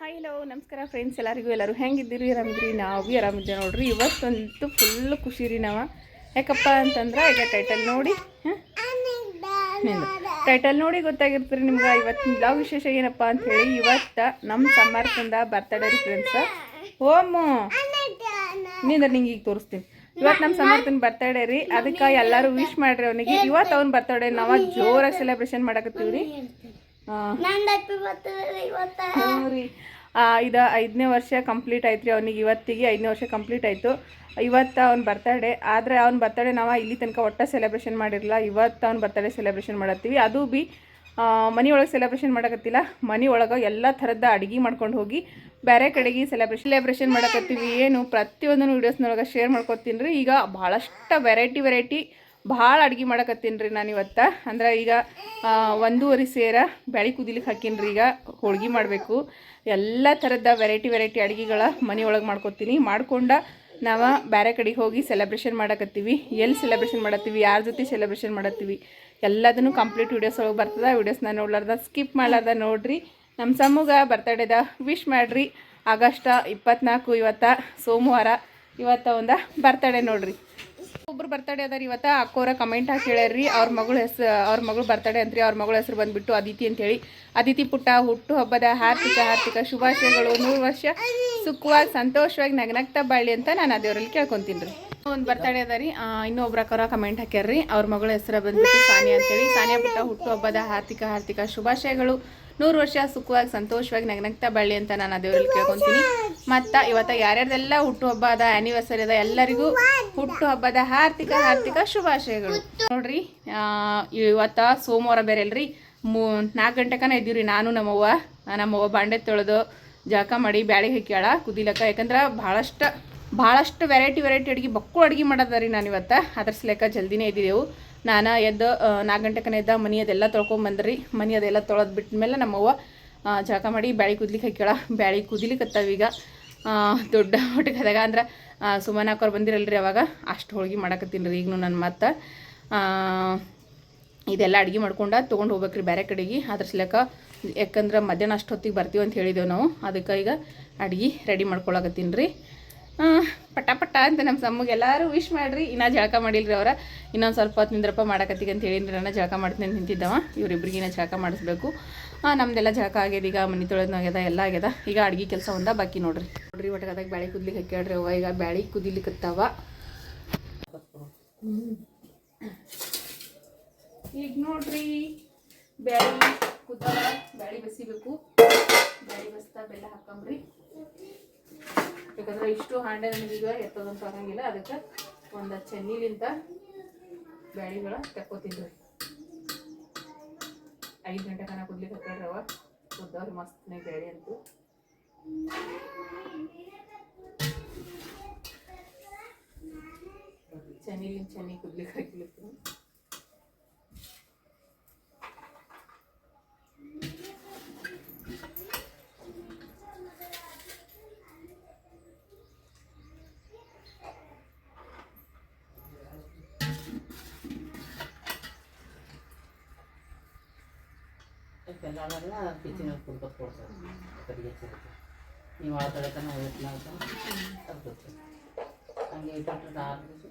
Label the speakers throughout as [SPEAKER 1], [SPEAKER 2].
[SPEAKER 1] Hi hello ನಮಸ್ಕಾರ friends, ಎಲ್ಲರೂ ಹೆಂಗಿದ್ದೀರಿ? ಆರಾಮಿದ್ರಿ? ನಾವು ಆರಾಮಿದ್ದೇವೆ ನೋಡ್ರಿ. ಇವತ್ತಂತೂ ಫುಲ್ ಖುಷಿ ರೀ ನಾವು. ಯಾಕಪ್ಪ ಅಂತಂದ್ರೆ ಈಗ ಟೈಟಲ್ ನೋಡಿ ಟೈಟಲ್ ನೋಡಿ ಗೊತ್ತಾಗಿರ್ತೀರಿ ನಿಮ್ಗೆ. ಇವತ್ತಿನ ಬ್ಲಾಗ್ ವಿಶೇಷ ಏನಪ್ಪ ಅಂತ ಹೇಳಿ, ಇವತ್ತು ನಮ್ಮ ಸಮರ್ಥಂದ ಬರ್ತಡೇ ರೀ ಫ್ರೆಂಡ್ಸ್. ಓಮು ನಿಂಗೆ ಈಗ ತೋರಿಸ್ತೀನಿ. ಇವತ್ತು ನಮ್ಮ ಸಮರ್ಥನ ಬರ್ತಡೇ ರೀ. ಅದಕ್ಕೆ ಎಲ್ಲರೂ ವಿಶ್ ಮಾಡ್ರಿ ಅವನಿಗೆ. ಇವತ್ತು ಅವ್ನ ಬರ್ತಡೇ ನಾವು ಜೋರಾಗಿ ಸೆಲೆಬ್ರೇಷನ್ ಮಾಡಕತ್ತೀವಿ ರೀ. ರೀ ಇದು 5ನೇ ವರ್ಷ ಕಂಪ್ಲೀಟ್ ಆಯ್ತು ರೀ ಅವನಿಗೆ. ಇವತ್ತಿಗೆ 5ನೇ ವರ್ಷ ಕಂಪ್ಲೀಟ್ ಆಯಿತು. ಇವತ್ತು ಅವ್ನ ಬರ್ತಡೇ. ಆದರೆ ಅವ್ನ ಬರ್ತಡೇ ನಾವು ಇಲ್ಲಿ ತನಕ ಒಟ್ಟು ಸೆಲೆಬ್ರೇಷನ್ ಮಾಡಿರಲಿಲ್ಲ. ಇವತ್ತು ಅವ್ನ ಬರ್ತಡೇ ಸೆಲೆಬ್ರೇಷನ್ ಮಾಡತ್ತೀವಿ. ಅದು ಬಿ ಮನೆಯೊಳಗೆ ಸೆಲೆಬ್ರೇಷನ್ ಮಾಡಕತ್ತಿಲ್ಲ, ಮನೆಯೊಳಗೆ ಎಲ್ಲ ಥರದ ಅಡುಗೆ ಮಾಡ್ಕೊಂಡು ಹೋಗಿ ಬೇರೆ ಕಡೆಗೆ ಸೆಲೆಬ್ರೇಷನ್ ಮಾಡಕತ್ತೀವಿ. ಏನು ಪ್ರತಿಯೊಂದನ್ನು ವೀಡಿಯೋಸ್ನೊಳಗೆ ಶೇರ್ ಮಾಡ್ಕೊತೀನಿ ರೀ. ಈಗ ಭಾಳಷ್ಟು ವೆರೈಟಿ ಭಾಳ ಅಡುಗೆ ಮಾಡಕತ್ತೀನಿ ರೀ ನಾನು ಇವತ್ತು. ಅಂದ್ರೆ ಈಗ 1:30 ಸೇರ ಬ್ಯಾಳಿ ಕುದಿಲಿಕ್ಕೆ ಹಾಕೀನಿ ರೀ. ಈಗ ಹೋಳ್ಗೆ ಮಾಡಬೇಕು. ಎಲ್ಲ ಥರದ ವೆರೈಟಿ ಅಡುಗೆಗಳ ಮನೆಯೊಳಗೆ ಮಾಡ್ಕೊತೀನಿ. ಮಾಡ್ಕೊಂಡು ನಾವು ಬೇರೆ ಕಡೆಗೆ ಹೋಗಿ ಸೆಲೆಬ್ರೇಷನ್ ಮಾಡಕತ್ತೀವಿ. ಎಲ್ಲಿ ಸೆಲೆಬ್ರೇಷನ್ ಮಾಡತ್ತೀವಿ, ಯಾರ ಜೊತೆ ಸೆಲೆಬ್ರೇಷನ್ ಮಾಡತ್ತೀವಿ, ಎಲ್ಲದನ್ನು ಕಂಪ್ಲೀಟ್ ವೀಡಿಯೋಸ್ ಒಳಗೆ ಬರ್ತದೆ. ವೀಡಿಯೋಸ್ನ ನೋಡ್ಲಾರ್ದ ಸ್ಕಿಪ್ ಮಾಡ್ಲಾರ್ದ ನೋಡಿರಿ. ನಮ್ಮ ಸಮ್ಮಗ ಬರ್ತಡೇದ ವಿಶ್ ಮಾಡಿರಿ. ಆಗಸ್ಟ್ 24 ಇವತ್ತು ಸೋಮವಾರ. ಇವತ್ತು ಒಂದು ಬರ್ತಡೇ ನೋಡಿರಿ. ಒಬ್ರು ಬರ್ತಡೇ ಅದಾರ ಇವತ್ತು. ಅಕ್ಕೋರ ಕಮೆಂಟ್ ಹಾಕಿ ಹೇಳ್ಯಾರ್ರಿ ಅವ್ರ ಮಗಳು ಬರ್ತಡೇ ಅಂತ್ರಿ. ಅವ್ರ ಮಗಳ ಹೆಸರು ಬಂದುಬಿಟ್ಟು ಅದಿತಿ ಅಂತೇಳಿ. ಅದಿತಿ ಪುಟ್ಟ ಹುಟ್ಟು ಹಬ್ಬದ ಹಾರ್ದಿಕ ಶುಭಾಶಯಗಳು. 100 ವರ್ಷ ಸುಖವಾಗಿ ಸಂತೋಷವಾಗಿ ನಗ್ನಗ್ತಾ ಬಾಳಿ ಅಂತ ನಾನು ಆ ದೇವರಲ್ಲಿ ಕೇಳ್ಕೊತೀನಿ ರೀ. ಒಂದು ಬರ್ತಡೇ ಅದ ರೀ. ಇನ್ನೊಬ್ರು ಅಕ್ಕೋರ ಕಮೆಂಟ್ ಹಾಕ್ಯಾರ್ರಿ. ಅವ್ರ ಮಗಳ ಹೆಸರು ಬಂದುಬಿಟ್ಟು ಸಾನಿಯಾ ಅಂತೇಳಿ. ಸಾನಿಯಾ ಪುಟ್ಟ ಹುಟ್ಟು ಹಬ್ಬದ ಹಾರ್ದಿಕ ಶುಭಾಶಯಗಳು. 100 ವರ್ಷ ಸುಖವಾಗಿ ಸಂತೋಷವಾಗಿ ನಗ್ನಗ್ತಾ ಬಳ್ಳಿ ಅಂತ ನಾನು ದೇವರಲ್ಲಿ ಕೇಳ್ಕೊತೀನಿ. ಮತ್ತು ಇವತ್ತು ಯಾರ್ಯಾರ್ದೆಲ್ಲ ಹುಟ್ಟು ಹಬ್ಬ ಅದ, ಆ್ಯನಿವರ್ಸರಿ ಅದ, ಎಲ್ಲರಿಗೂ ಹುಟ್ಟು ಹಬ್ಬದ ಹಾರ್ದಿಕ ಶುಭಾಶಯಗಳು. ನೋಡ್ರಿ, ಇವತ್ತು ಸೋಮವಾರ ಬೇರೆ ಅಲ್ರಿ. 4 ಗಂಟೆಕನ ಇದ್ದೀವಿ ರೀ. ನಾನು ನಮ್ಮವ್ವ ಬಾಂಡೆ ತೊಳೆದು ಜಳಕ ಮಾಡಿ ಬ್ಯಾಳಿಗೆ ಹಾಕ್ಯಾಳ ಕುದಿಲಕ್ಕ. ಯಾಕಂದ್ರೆ ಭಾಳಷ್ಟು ವೆರೈಟಿ ಅಡುಗೆ ಅಡುಗೆ ಮಾಡೋದ ರೀ ನಾನು ಇವತ್ತು. ಅದ್ರ ಸಲೇಕ ಜಲ್ದಿನೇ ಇದ್ದಿದ್ದೆವು. ನಾನು ಎದ್ದು 4 ಗಂಟೆಕನ ಎದ್ದ ಮನೆ ಅದೆಲ್ಲ ತೊಳ್ಕೊಂಬಂದ್ರಿ. ಮನೆ ಅದೆಲ್ಲ ತೊಳೆದು ಬಿಟ್ಮೇಲೆ ನಮ್ಮವ್ವ ಜಳಕ ಮಾಡಿ ಬ್ಯಾಳಿ ಕುದ್ಲಿಕ್ಕೆ ಹಾಕ್ಯಾಳ. ಬ್ಯಾಳಿ ಕುದಿಲಿಕ್ಕತ್ತವ ಈಗ. ದೊಡ್ಡ ಹೊಟ್ಟಿಗೆ ಅದಾಗ ಅಂದ್ರೆ ಸುಮನಾಕವ್ರು ಬಂದಿರಲ್ರಿ ಅವಾಗ ಅಷ್ಟು ಹೋಳ್ಗೆ ಮಾಡಕತ್ತೀನಿ ರೀ. ಈಗಲೂ ನಾನು ಮತ್ತೆ ಇದೆಲ್ಲ ಅಡುಗೆ ಮಾಡ್ಕೊಂಡು ತೊಗೊಂಡು ಹೋಗ್ಬೇಕ್ರಿ ಬೇರೆ ಕಡೆಗೆ. ಅದ್ರ ಸಲೇಕ ಯಾಕಂದ್ರೆ ಮಧ್ಯಾಹ್ನ ಅಷ್ಟೊತ್ತಿಗೆ ಬರ್ತೀವಿ ಅಂತ ಹೇಳಿದೆವು ನಾವು. ಅದಕ್ಕೆ ಈಗ ಅಡುಗೆ ರೆಡಿ ಮಾಡ್ಕೊಳಕತ್ತೀನಿ ರೀ. ಪಟ ಅಂತ ನಮ್ಮ ಸಮ್ಮಗೆ ಎಲ್ಲರೂ ವಿಶ್ ಮಾಡಿರಿ. ಇನ್ನೂ ಜಳಕ ಮಾಡಿಲ್ರಿ ಅವ್ರ. ಇನ್ನೊಂದು ಸ್ವಲ್ಪ ಹೊತ್ತು ನಿಂದ್ರಪ್ಪ ಮಾಡಕತ್ತೀಗ ಅಂತ ಹೇಳಿದ್ರಿ. ನಾನು ಜಳಕ ಮಾಡ್ತೀನಿ ಅಂತ ನಿಂತಿದ್ದವ. ಇವರಿಬ್ರಿಗಿನ ಜಳಕ ಮಾಡಿಸ್ಬೇಕು. ನಮ್ದೆಲ್ಲ ಜಳಕ ಆಗ್ಯದ. ಈಗ ಮನೆ ತೊಳೆದು ಆಗ್ಯದ, ಎಲ್ಲ ಆಗ್ಯದ. ಈಗ ಅಡುಗೆ ಕೆಲಸ ಒಂದ ಬಾಕಿ ನೋಡ್ರಿ. ಒಟ್ಟಗದಾಗ ಬ್ಯಾಳಿ ಕುದ್ಲಿಕ್ಕೆ ಹಾಕ್ಯಾಡ್ರಿ ಅವ್ವ. ಈಗ ಬ್ಯಾಳಿ ಕುದಿಲಿಕ್ಕತ್ತಾವ. ಈಗ ನೋಡ್ರಿ ಬ್ಯಾಳಿ ಕುದ್ದಾವ. ಬ್ಯಾಳಿ ಬಸಿಬೇಕು. ಬ್ಯಾಳಿ ಬಸ್ತಾ ಬೆಲ್ಲ ಹಾಕಂಬ್ರಿ. ಯಾಕಂದ್ರೆ ಇಷ್ಟು ಹಾಂಡೆ ನನಗೀಗ ಎತ್ತೋದಂತ ಆಗಂಗಿಲ್ಲ. ಅದಕ್ಕೆ ಒಂದು ಚೆನ್ನಿಲಿಂದ ಬ್ಯಾಳಿಗಳ ತೆಕ್ಕೋತೀನಿ ರೀ. 5 ಗಂಟೆ ಕನ ಕುದ್ಲಿಕ್ಕೆ ಹಾಕ್ಯಾಡ್ರವ. ಕುದ್ದವ್ರಿ ಮಸ್ತ್ನಾಗ ಬ್ಯಾಳಿ ಅಂತೂ. ಚೆನ್ನಿ ಕುದ್ಲಿಕ್ಕೆ ಹಾಕಿಲಿಕ್ಕೆ
[SPEAKER 2] ಎಲ್ಲಾರೆಲ್ಲ ಕಿಚನ್ ಕುಡ್ಕೊತ ಕೊಡ್ತಾರೆ. ಕಡೆಗೆ ನೀವು ಆ ಕಡೆ ತನಕ ಹೋಗ್ತಾರೆ. ಹಂಗೆ ಇಟ್ಟು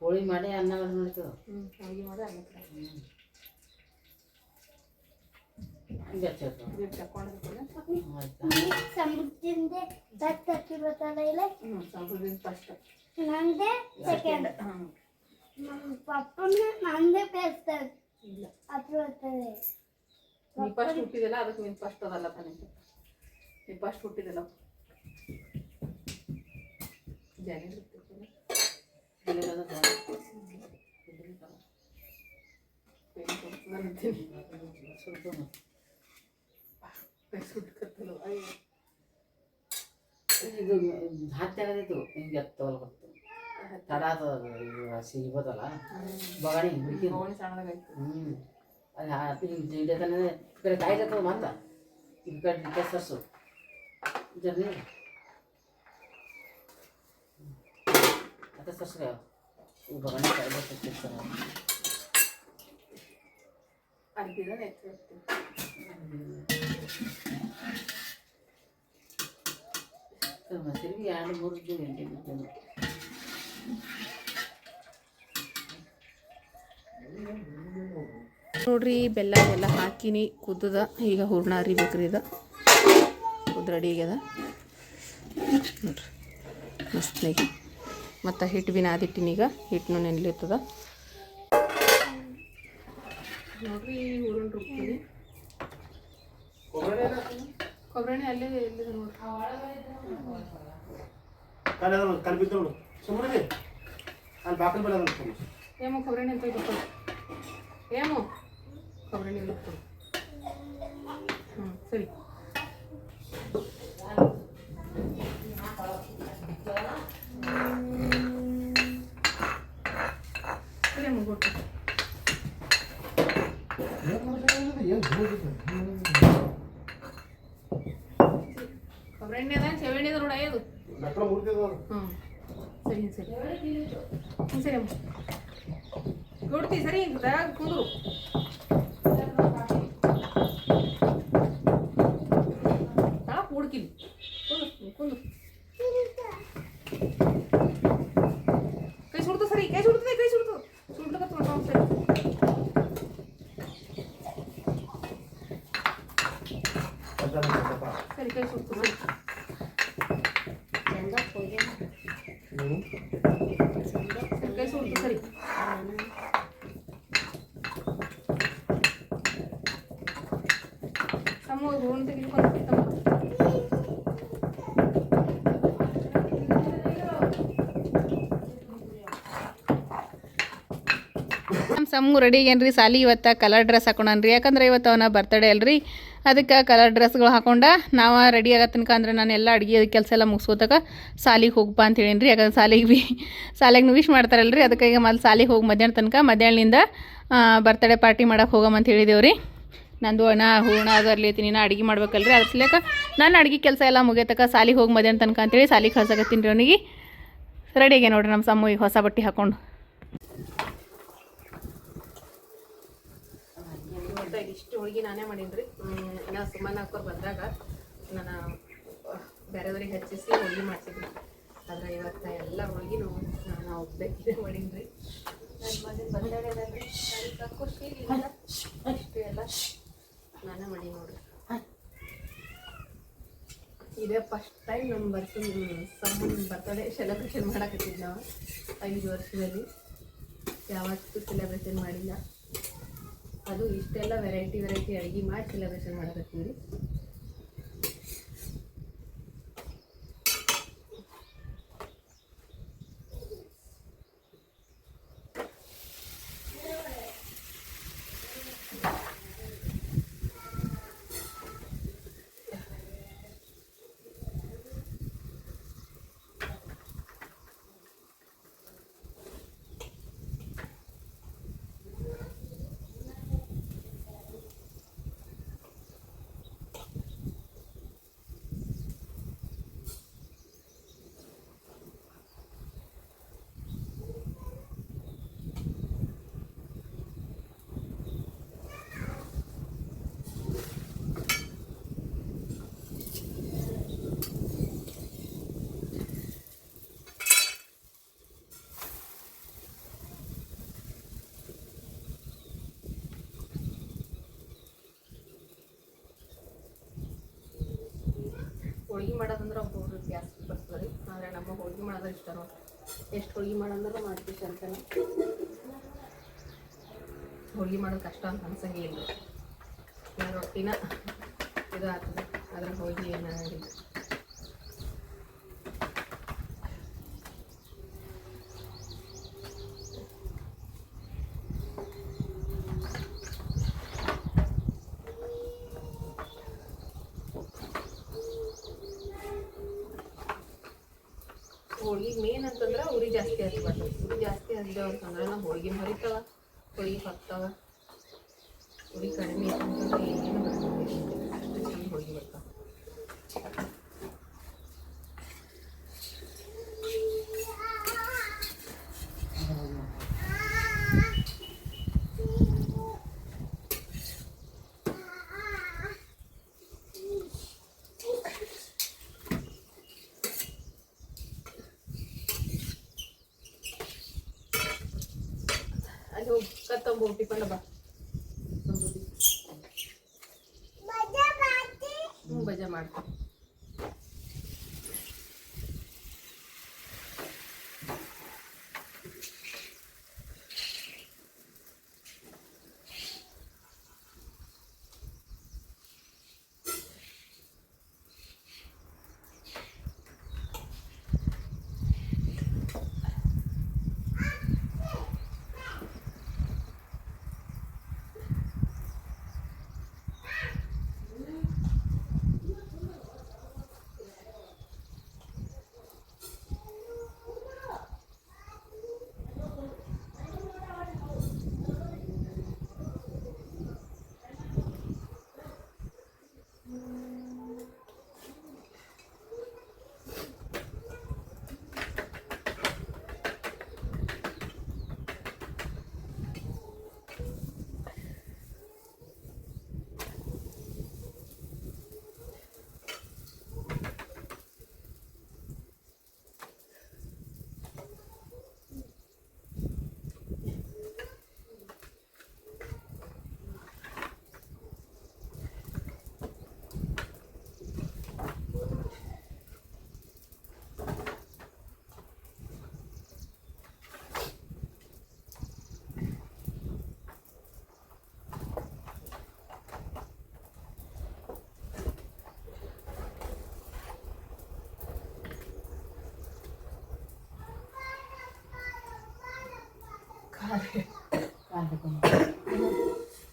[SPEAKER 2] ಹೋಳಿ ಮಾಡಿ ಅನ್ನ ನಡೀತದೆ.
[SPEAKER 1] ಹೋಳಿಗೆ ಮಾಡಿ ಅನ್ನ ನೀ ಫಸ್ಟ್ ಹುಟ್ಟಿದೆಲ್ಲ ಅದಕ್ಕೆ ನೀನು ಫಸ್ಟ್ ಅದಲ್ಲ ತಾನೆ. ನೀ ಫಸ್ಟ್ ಹುಟ್ಟಿದೆಲ್ಲ
[SPEAKER 2] ಇದು ಹತ್ತೆಗದಿತ್ತು. ಹಿಂಗೆ ಎತ್ತವಲ್ಲ ಗೊತ್ತು ತಡ ಆಗ್ತದ. ಸಿಗ್ಬೋದಲ್ಲ ಬಗಾಣಿ
[SPEAKER 1] ಸಣ್ಣದಾಗೈತಿ.
[SPEAKER 2] ಅದು ಹಿಂಗೆ ತಾನೇ ಕಡೆ ಕಾಯ್ತದ. ಮಾತ್ರ ಈ ಕಡೆ ಸರ್ಸು ಜರ್ನಿ आता सरसऱ्या बघा काय बघते सर
[SPEAKER 1] अर्धी जण येते.
[SPEAKER 2] ಮಸರಿಗೆ 2-3 ಗಂಟೆ ಬಿಟ್ಟು
[SPEAKER 1] ನೋಡ್ರಿ ಬೆಲ್ಲ ಎಲ್ಲ ಹಾಕಿನಿ ಕುದ್ದದ. ಈಗ ಹೂರ್ಣ ಅರಿಬೇಕ್ರಿ. ಇದು ಕುದ್ದು ರೆಡಿ ಆಗ್ಯದ ನೋಡ್ರಿ ಮಸ್ತ್ನಾಗಿ. ಮತ್ತು ಹಿಟ್ಟು ಭೀ ನಾದಿಟ್ಟಿನಿ. ಈಗ ಹಿಟ್ಟನ್ನು ನೆನ್ಲಿರ್ತದ ನೋಡ್ರಿ. ಹೂರಣ ರುಬ್ತೀನಿ. ಕೊಬ್ಬರಿ ಅಲ್ಲೇ ಎಲ್ಲಿದೆ ನೋಡ್ರಿ. ఏమో కొబ్బరి ఎంత ఇవ్వదు. ఏమో కొబ్బరి నీళ్ళు సరే. సరేమో కొట్టు. కొబ్బరి ఎಣ್ಣేదా చెవిండేది కూడా అయ్యేది. ಸರಿ ಸರಿ ಸರಿ ಅಮ್ಮ ಕೊಡ್ತೀವಿ. ಸರಿ ಹಿಂಗೆ ಕುಂದ್ರು ಕೂಡ್ಕಿವಿ. ಕುಂದ್ರು ಕೈ ಸುಡ್ತು. ಸರಿ ಕೈ ಸುಡ್ತದೆ. ಕೈ ಸುಡ್ತು ಸುಡ್ಲಕ್ಕ ಸರಿ ಸರಿ ಕೈ ಸುಡ್ತು. ಸರಿ ಕೈ ಸುಡ್ತು. ಸರಿ ತಮ್ಮ ಹೂರ್ಣ ತೆಗಿಕೊಂಡು ನಮ್ಮ ಸಮ್ಮು ರೆಡಿ ಆಗ್ಯಾನ್ರಿ. ಸಾಲಿ ಇವತ್ತು ಕಲರ್ ಡ್ರೆಸ್ ಹಾಕೊಂಡ್ರಿ. ಯಾಕಂದ್ರೆ ಇವತ್ತು ಅವನ ಬರ್ತಡೇ ಅಲ್ರಿ. ಅದಕ್ಕೆ ಕಲರ್ ಡ್ರೆಸ್ಗಳು ಹಾಕೊಂಡ ನಾವು ರೆಡಿ ಆಗತ್ತನಕ ಅಂದ್ರೆ ನಾನು ಎಲ್ಲ ಅಡುಗೆ ಕೆಲಸ ಎಲ್ಲ ಮುಗಿಸ್ಕೋತಾಗ ಸಾಲಿಗೆ ಹೋಗಪ್ಪ ಅಂತ ಹೇಳೀನಿ. ಯಾಕಂದ್ರೆ ಸಾಲಿಗೆ ವಿಶ್ ಮಾಡ್ತಾರಲ್ರಿ. ಅದಕ್ಕೆ ಈಗ ಮೊದಲು ಸಾಲಿಗೆ ಹೋಗಿ ಮಧ್ಯಾಹ್ನದಿಂದ ಬರ್ತಡೇ ಪಾರ್ಟಿ ಮಾಡೋಕೆ ಹೋಗಮ್ಮಂತ ಹೇಳಿದೇವ್ರಿ. ನಂದು ಹೂರ್ಣ ಅದು ಅರ್ಲಿತೀನಿ. ನಾ ಅಡುಗೆ ಮಾಡ್ಬೇಕಲ್ರಿ. ಅದ್ರ ಸಲಕ ನಾನು ಅಡುಗೆ ಕೆಲಸ ಎಲ್ಲ ಮುಗಿಯತಕ ಸಾಲಿಗೆ ಹೋಗಿ ಮಧ್ಯಾಹ್ನ ತನಕ ಅಂತೇಳಿ ಸಾಲಿಗೆ ಕಳ್ಸಕತ್ತೀನಿ ರೀ ಅವನಿಗೆ. ರೆಡಿ ಆಗ್ಯ ನೋಡ್ರಿ ನಮ್ಮ ಸಮ್ಮು ಈಗ ಹೊಸ ಬಟ್ಟೆ ಹಾಕೊಂಡು. ಇಷ್ಟು ಹೋಳಿಗೆ ನಾನೇ ಮಾಡೀನಿ. ನಾ ಸುಮ್ಮನೆ ಹಾಕೋರು ಬಂದಾಗ ನಾನು ಬೇರೆಯವ್ರಿಗೆ ಹಚ್ಚಿಸಿ ಹೋಳಿಗೆ ಮಾಡ್ತಿದ್ವಿ. ಆದರೆ ಇವತ್ತು ಎಲ್ಲ ಹೋಳಿಗೆನೂ ನಾನು ಒಬ್ಬಾಕಿನೇ ಮಾಡೀನಿ. ನನ್ನ ಮಗನ ಬರ್ತಡೇ ಅದಲ್ರಿ. ಖುಷಿ ಅಷ್ಟು ಎಲ್ಲ ನಾನೇ ಮಾಡೀನಿ ನೋಡ್ರಿ. ಇದೇ ಫಸ್ಟ್ ಟೈಮ್ ನಮ್ಮ ಸಮ್ಮನ ಬರ್ತಡೇ ಸೆಲೆಬ್ರೇಷನ್ ಮಾಡಕತ್ತಿದ್ದು ನಾವು 5 ವರ್ಷದಲ್ಲಿ. ಯಾವತ್ತೂ ಸೆಲೆಬ್ರೇಷನ್ ಮಾಡಿಲ್ಲ. ಅದು ಇಷ್ಟೆಲ್ಲ ವೆರೈಟಿ ಅಡುಗೆ ಮಾಡಿ ಸೆಲೆಬ್ರೇಷನ್ ಮಾಡಕತ್ತೀವಿ. ಹೋಳಿಗೆ ಮಾಡೋದಂದ್ರೆ ಒಬ್ಬೊಬ್ರು ಜಾಸ್ತಿ ಬರ್ತದೆ ರೀ. ಆದರೆ ನಮ್ಮ ಹೋಳಿಗೆ ಮಾಡೋದ್ರೆ ಇಷ್ಟ ನೋಡಿ. ಎಷ್ಟು ಹೋಳಿಗೆ ಮಾಡೋಂದ್ರೆ ಮಾಡ್ತೀವಿ ಅಂತಾನೆ. ಹೋಳಿಗೆ ಮಾಡೋದು ಕಷ್ಟ ಅಂತ ಅನ್ಸಂಗೆ ಇಲ್ಲ. ರೊಟ್ಟಿನ ಇದು ಆಗ್ತದೆ. ಅದ್ರ ಹೋಳಿಗೆ ಏನಾಗಿಲ್ಲ. ಹೋಳಿಗೆ ಮೇನ್ ಅಂತಂದ್ರೆ ಉರಿ ಜಾಸ್ತಿ ಹಚ್ಬಾರ್ದು. ಉರಿ ಜಾಸ್ತಿ ಹಚ್ದೇವು ಅಂತಂದ್ರೆ ನಾವು ಹೋಳಿಗೆ ಮರಿತಾವ, ಹೋಳಿಗೆ ಹೊತ್ತಾವ. ಉರಿ ಕಡಿಮೆ ಅಂತಂದ್ರೆ ಏನು ಬರ್ತದೆ. ಅಷ್ಟು ಚಂದ ಹೋಳಿಗೆ ಬರ್ತಾವ. ಅಲ್ಲಿ ಹೋಗಿ ಕತ್ತಂಬ ಟಿಫನ್ ಬಾ ಬಜಾ ಮಾಡ್ತೀನಿ.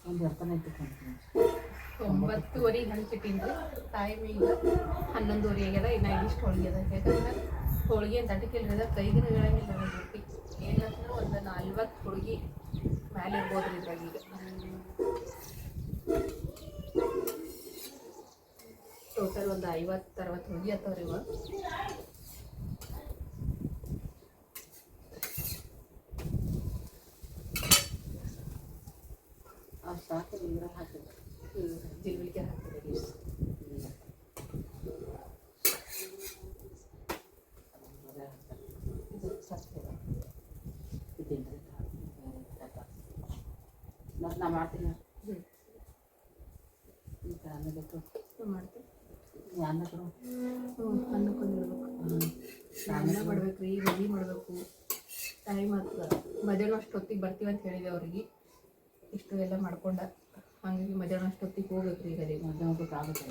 [SPEAKER 2] ಒಂದು ಬರ್ತನೈತಿ
[SPEAKER 1] 9:30 ಹಂಚಿಟ್ಟಿನ್ರಿ. ಟೈಮ್ ಈಗ 11:30 ಆಗ್ಯದ. ಇನ್ನು ಇದಿಷ್ಟು ಹೋಳಿಗೆ ಅದ. ಯಾಕಂದ್ರೆ ಹೋಳಿಗೆ ಅಂತ ಅಟಕಿಲ್ರಿ ಕೈಗೂ ಹೇಳಂಗಿಲ್ಲ ರೊಟ್ಟಿ ಏನಂದ್ರೆ ಒಂದು 40 ಹೋಳಿಗೆ ಮ್ಯಾಲೆ ಇರ್ಬೋದ್ರಿ ಇದ್ರಾಗ. ಈಗ ಟೋಟಲ್ ಒಂದು 50-60 ಹೋಳಿಗೆ ಆಗ್ತಾವ್ರಿ ಇವಾಗ.
[SPEAKER 2] ಸಾಕು ಹಾಕಿದ್ರು
[SPEAKER 1] ಜಿಲ್ವಿಗೆ ಹಾಕಿದ್ರಿ.
[SPEAKER 2] ನಾ ಮಾಡ್ತೀನಿ ಆಮೇಲೆ
[SPEAKER 1] ಮಾಡ್ತೀನಿ
[SPEAKER 2] ಅನ್ನ ಕೊಡು.
[SPEAKER 1] ಅನ್ನಕ್ಕೊಂದು ಅನ್ನ ಮಾಡ್ಬೇಕು ರೀ, ರೆಡಿ ಮಾಡಬೇಕು. ಟೈಮ್ ಆಗ್ತದೆ. ಮಧ್ಯಾಹ್ನ ಅಷ್ಟೊತ್ತಿಗೆ ಬರ್ತೀವಿ ಅಂತ ಹೇಳಿದೆ ಅವ್ರಿಗೆ. ಇಷ್ಟು ಎಲ್ಲ ಮಾಡ್ಕೊಂಡ ಹಂಗಾಗಿ ಮಧ್ಯಾಹ್ನ ಅಷ್ಟೊತ್ತಿಗೆ ಹೋಗ್ಬೇಕು ರೀ. ಈಗ
[SPEAKER 2] ಮಧ್ಯಾಹ್ನ ಹೋಗ್ಬೇಕಾಗುತ್ತೆ.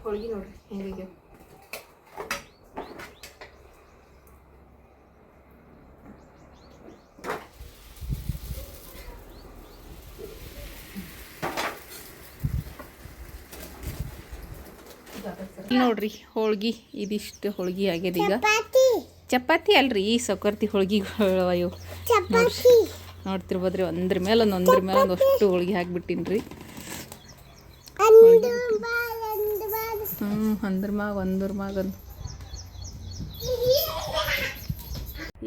[SPEAKER 1] ಹೋಳಿಗೆ ನೋಡ್ರಿ ಹೆಂಗೆ ನೋಡ್ರಿ ಹೋಳ್ಗಿ. ಇದಿಷ್ಟು ಹೋಳ್ಗಿ ಆಗ್ಯದ. ಈಗ ಚಪಾತಿ ಅಲ್ರಿ, ಸೊಕರ್ತಿ ಹೋಳ್ಗಿಗಳು ಅಯ್ಯೋ ನೋಡ್ತಿರ್ಬೋದ್ರಿ. ಒಂದ್ರ ಮೇಲೆ ಒಂದು ಅಷ್ಟು ಹೋಳ್ಗಿ ಹಾಕ್ಬಿಟ್ಟಿನ್ರಿ. ಒಂದ್ರ ಮ್ಯಾಗ ಒಂದು.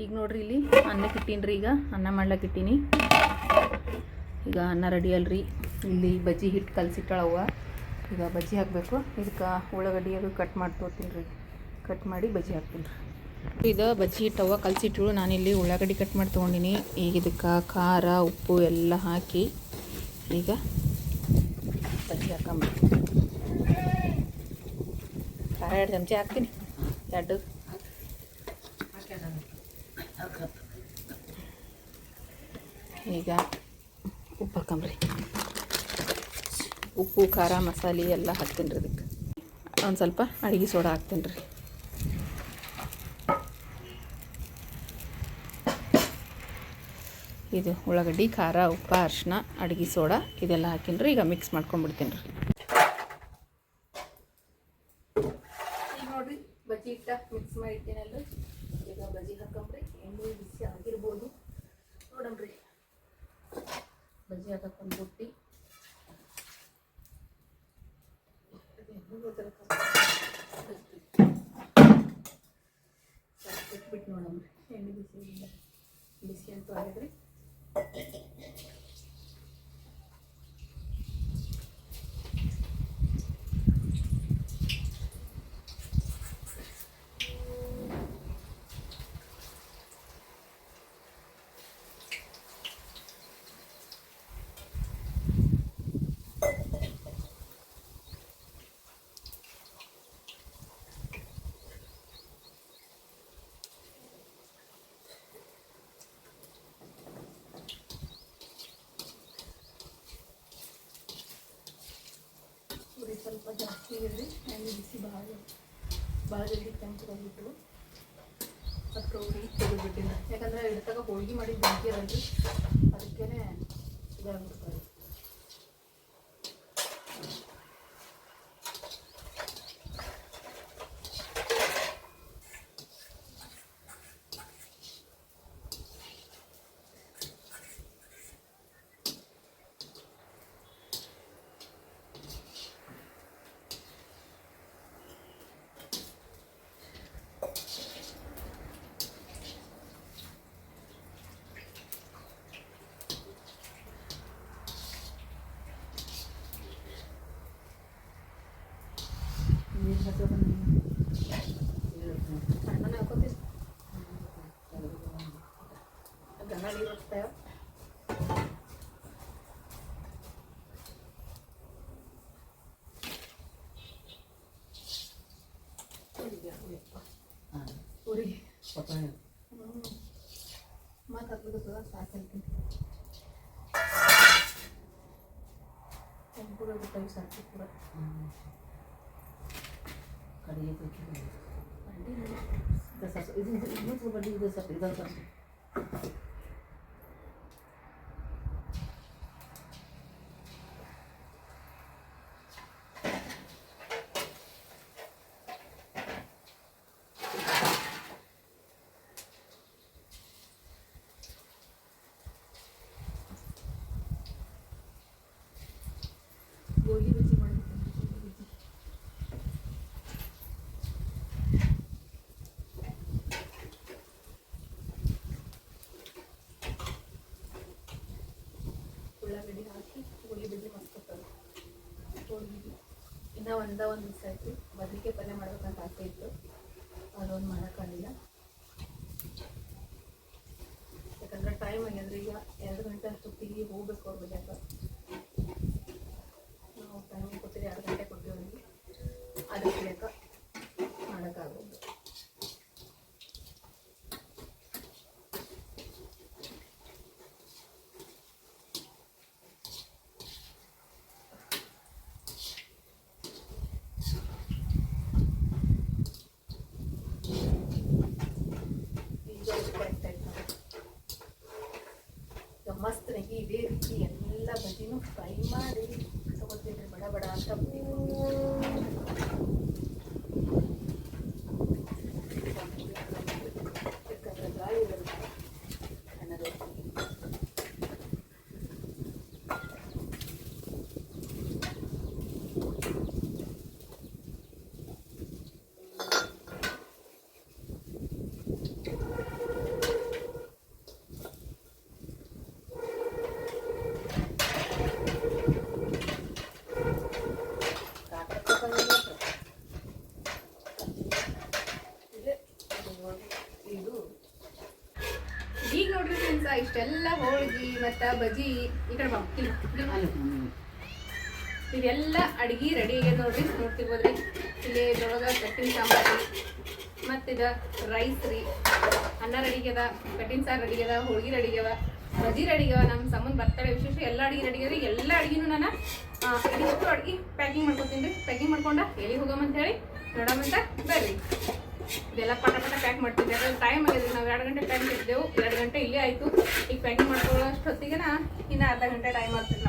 [SPEAKER 1] ಈಗ ನೋಡ್ರಿ ಇಲ್ಲಿ ಅನ್ನಕ್ಕೆ ಇಟ್ಟೀನ್ರಿ. ಈಗ ಅನ್ನ ಮಾಡ್ಲಕ್ಕೆ ಇಟ್ಟೀನಿ. ಈಗ ಅನ್ನ ರೆಡಿ ಅಲ್ರಿ. ಇಲ್ಲಿ ಬಜ್ಜಿ ಹಿಟ್ಟು ಕಲಸಿಟ್ಟಳವ್ವ. ಈಗ ಬಜ್ಜಿ ಹಾಕಬೇಕು. ಇದಕ್ಕೆ ಉಳ್ಳಾಗಡ್ಡಿ ಅದು ಕಟ್ ಮಾಡಿ ತೊಗೊತೀನಿ ರೀ. ಕಟ್ ಮಾಡಿ ಬಜ್ಜಿ ಹಾಕ್ತೀನಿ ರೀ. ಇದು ಬಜ್ಜಿ ಹಿಟ್ಟವ ಕಲಸಿಟ್ಟಳು. ನಾನಿಲ್ಲಿ ಉಳ್ಳಾಗಡ್ಡಿ ಕಟ್ ಮಾಡಿ ತೊಗೊಂಡಿನಿ. ಈಗ ಇದಕ್ಕೆ ಖಾರ ಉಪ್ಪು ಎಲ್ಲ ಹಾಕಿ ಈಗ ಬಜ್ಜಿ ಹಾಕೊಂಬಿಡ್ತೀನಿ. ಖಾರ 2 ಚಮಚ ಹಾಕ್ತೀನಿ. 2 ಈಗ ಉಪ್ಪು ಹಾಕೊಂಬ್ರಿ. ಉಪ್ಪು ಖಾರ ಮಸಾಲೆ ಎಲ್ಲ ಹಾಕ್ತೀನಿ ರೀ. ಇದಕ್ಕೆ ಒಂದು ಸ್ವಲ್ಪ ಅಡುಗೆ ಸೋಡಾ ಹಾಕ್ತೀನಿ ರೀ. ಇದು ಉಳ್ಳಾಗಡ್ಡಿ ಖಾರ ಉಪ್ಪು ಅರಿಶಿನ ಅಡುಗೆ ಸೋಡಾ ಇದೆಲ್ಲ ಹಾಕಿನಿ ರೀ. ಈಗ ಮಿಕ್ಸ್ ಮಾಡ್ಕೊಂಡ್ಬಿಡ್ತೀನಿ ರೀ. ಈಗ ನೋಡಿರಿ ಬಜ್ಜಿ ಹಿಟ್ಟ ಮಿಕ್ಸ್ ಮಾಡಿರ್ತೀನಲ್ಲ. ಈಗ ಬಜ್ಜಿ ಹಾಕೊಂಬ್ರಿ. ಎಣ್ಣೆ ಬಿಸಿ ಆಗಿರ್ಬೋದು ನೋಡಮ್ರಿ. ಬಜ್ಜಿ ಹಾಕೊಂಡು ಬುಟ್ಟಿ ಬಿಟ್ಟು ನೋಡಮ್ರಿ. ಎಣ್ಣೆ ಬಿಸಿ ಅಂತೂ ಆಗಿದ್ರಿ. ನೋಡಿರಿ ಸ್ವಲ್ಪ ಜಾಸ್ತಿ ಇರಲಿ ಎಣ್ಣೆ ಬಿಸಿ ಭಾಳ ಜಲ್ದಿ ಕೆಂಪು ಅದಕ್ಕೆ ಹೋಗಿ ತೆಗೆದುಬಿಟ್ಟಿಲ್ಲ, ಯಾಕಂದರೆ ಇಡ್ತಾಗ ಹೋಳಿಗೆ ಮಾಡಿದ್ದು ಬೆಂಕಿ ಅದಲ್ರಿ, ಅದಕ್ಕೇ ಇದಾಗ್ಬಿಡ್ತಾರೆ.
[SPEAKER 2] ನೀರು ಹಚ್ಚೋದು
[SPEAKER 1] ಸಣ್ಣನೇ ಹಾಕೋತೀವಿ, ಗಂಡ ನೀರು ಹಚ್ತಾಯ. ಊರಿಗೆ
[SPEAKER 2] ಪಪ್ಪಾಯ
[SPEAKER 1] ಮತ್ತು ಹತ್ತದ ಸಾಕಲ್ತೀನಿ ಕೆಂಪುರ ಬಿಟ್ಟವು ಸಾಕು ಪೂರ
[SPEAKER 2] ಕಡೆಗೆ ತೆಗಿ
[SPEAKER 1] ಅಂಡಿ
[SPEAKER 2] ಇದು ಬಡ್ಡಿ ಇದು ಸ್ವಲ್ಪ ಇದೊಂದು ಸ್ವಲ್ಪ
[SPEAKER 1] ಗೋಧಿ ಬಜ್ಜಿ ಮಾಡಬೇಕು. ಗೋಧಿ ಬಜ್ಜಿ ಉಳ್ಳಾಗಡ್ಡಿ ಹಾಕಿ ಗೋಧಿ ಬಜ್ಜಿ ಮಸ್ತ್ ಆಗ್ತದೆ. ಗೋಧಿ ಇನ್ನೂ ಒಂದು ದಿವಸ ಆಯ್ತು, ಬದಲಿಗೆ ಪಲ್ಯ ಮಾಡ್ಬೇಕಂತ ಆಸೆ ಇತ್ತು, ಅದೊಂದು ಮಾಡೋಕ್ಕಾಗಲಿಲ್ಲ. ಯಾಕಂದ್ರೆ ಟೈಮ್ ಆಗ್ಯಂದ್ರೆ ಈಗ 2 ಗಂಟೆ ಅಷ್ಟೊತ್ತಿಗೆ ಹೋಗ್ಬೇಕು ಅವ್ರ ಬಜಾಕ. ನಾವು ಟೈಮಿಗೆ ಕೊಟ್ಟಿರಿ 2 ಗಂಟೆ ಕೊಟ್ಟಿವಿ, ಅದಕ್ಕೆ ಲೆಕ್ಕ ಮಾಡೋಕ್ಕಾಗೋದು. ಕರೆಕ್ಟ್ ಆಯ್ತು. ಈಗ ಮಸ್ತ್ ನೆಗಿ ಇದೇ ರೀತಿ ಎಲ್ಲ ಬಜ್ಜಿನೂ ಫ್ರೈ ಮಾಡಿ ತಗೋತೀವಿ ಬಡ ಬಡ ಅಂತ. ಯಾಕಂದ್ರೆ ಗಾಳಿ ಬರುತ್ತೆ ಅನ್ನೋದು. ಈಗ ನೋಡ್ರಿ ಫ್ರೆಂಡ್ಸ್, ಇಷ್ಟೆಲ್ಲ ಹೋಳಿಗೆ ಮತ್ತು ಬಜ್ಜಿ ಈ ಕಡೆ ಇದೆಲ್ಲ ಅಡುಗೆ ರೆಡಿ ಆಗ್ಯದ ನೋಡ್ರಿ. ನೋಡ್ತಿರ್ಬೋದ್ರಿ ಇಲ್ಲಿ ಇದ್ರೊಳಗೆ ಕಟ್ಟಿನ ಸಾಂಬಾರು ಮತ್ತಿದ ರೈಸ್ ರೀ, ಅನ್ನ ರೆಡಿ ಆಗ್ಯದ, ಕಟ್ಟಿನ ಸಾರು ರೆಡಿ ಆಗ್ಯದ, ಹೋಳಿಗೆ ರೆಡಿ ಆಗ್ಯವ, ಬಜ್ಜಿ ರೆಡಿ ಆಗ್ಯವ. ನಮ್ಮ ಸಂಬಂಧ ಬರ್ತಾಳೆ ವಿಶೇಷ ಎಲ್ಲ ಅಡುಗೆ ರೆಡಿ ಆಗ್ಯದ. ಎಲ್ಲ ಅಡುಗೆನೂ ನಾನು ಇದಿಷ್ಟು ಅಡುಗೆ ಪ್ಯಾಕಿಂಗ್ ಮಾಡ್ಕೊತೀನಿ ರೀ. ಪ್ಯಾಕಿಂಗ್ ಮಾಡ್ಕೊಂಡ ಎಲ್ಲಿ ಹೋಗಮಂತ ಹೇಳಿ ನೋಡಮಂತ ಬರ್ರಿ. ಇದೆಲ್ಲ ಪಟ ಪಟ ಪ್ಯಾಕ್ ಮಾಡ್ತಿದ್ದೆ. ಅದ್ರಲ್ಲಿ ಟೈಮ್ ಆಗಿದ್ರಿ, ನಾವು 2 ಗಂಟೆ ಟೈಮ್ ಇದ್ದೆವು, 2 ಗಂಟೆ ಇಲ್ಲೇ ಆಯಿತು. ಈಗ ಪ್ಯಾಕಿಂಗ್ ಮಾಡ್ಕೊಳ್ಳೋ ಅಷ್ಟೊತ್ತಿಗೆ ಇನ್ನು ಅರ್ಧ ಗಂಟೆ ಟೈಮ್ ಆಗ್ತದೆ.